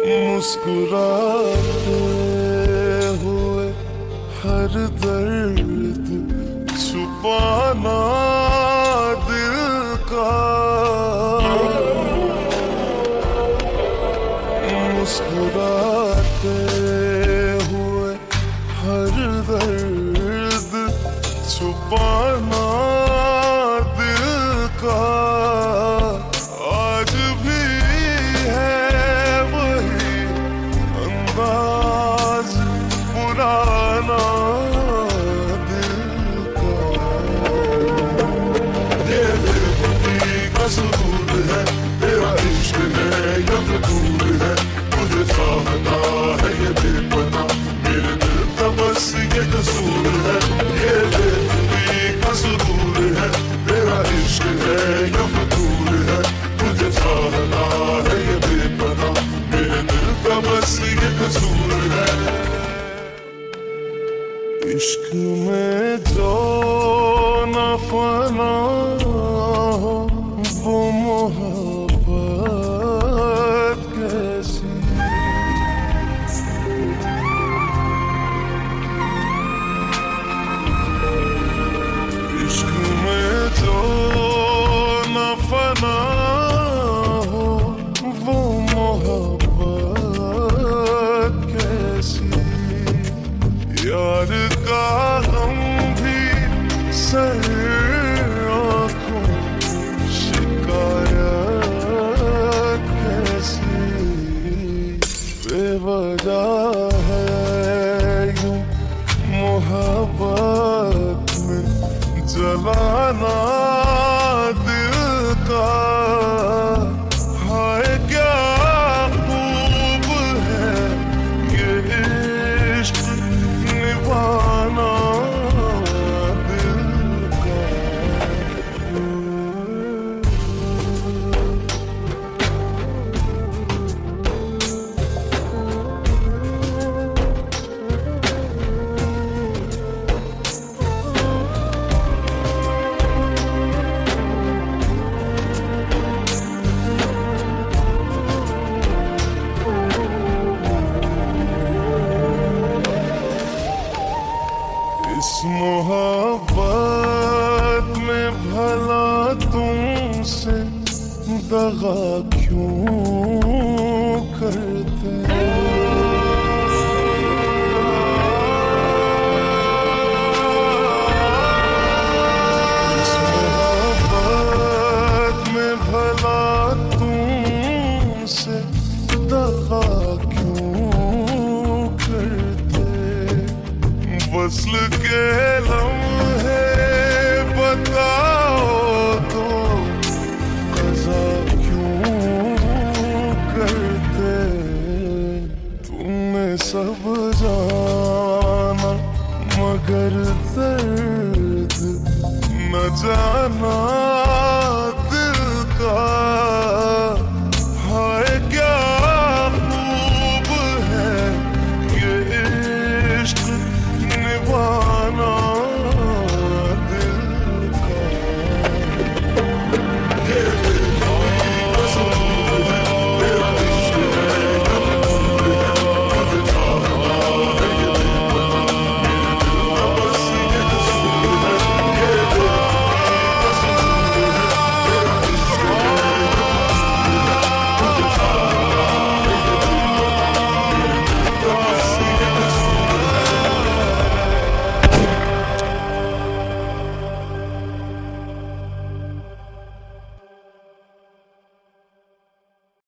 मुस्कुराते हुए हर दर्द छुपाना दिल का, मुस्कुराते हुए हर दर्द छुपाना दिल का, आज भी है वही अंदाज पुराना दिल का। ये दिल का सुरूर है, तेरा इश्क है या फितूर है, मुझे चाहता है ये बेपता, मेरे दिल का बस ये कसूर है। ये दिल का सुरूर है, तेरा इश्क है या फितूर है, मुझे चाहता है ये बेपता, मेरे दिल का बस ये कसूर है। इश्क में जो न फना हो वो मोहब्बत कैसी, इश्क में जो न फना हो वो मोहब्बत कैसी, यार का गम भी सर आँखों शिकायत कैसी, बेवजह है यूं मोहब्बत में जलाना दिल का। हाय क्या खूब है ये इश्क निभाना दिल का। इस मोहब्बत में भला तुमसे दगा क्यों करते, इस मोहब्बत में भला तुमसे दगा क्यों करते, वस्ल के लम्हे बताओ तो क़ज़ा क्यों करते, तुमने सब जाना मगर दर्द न जाना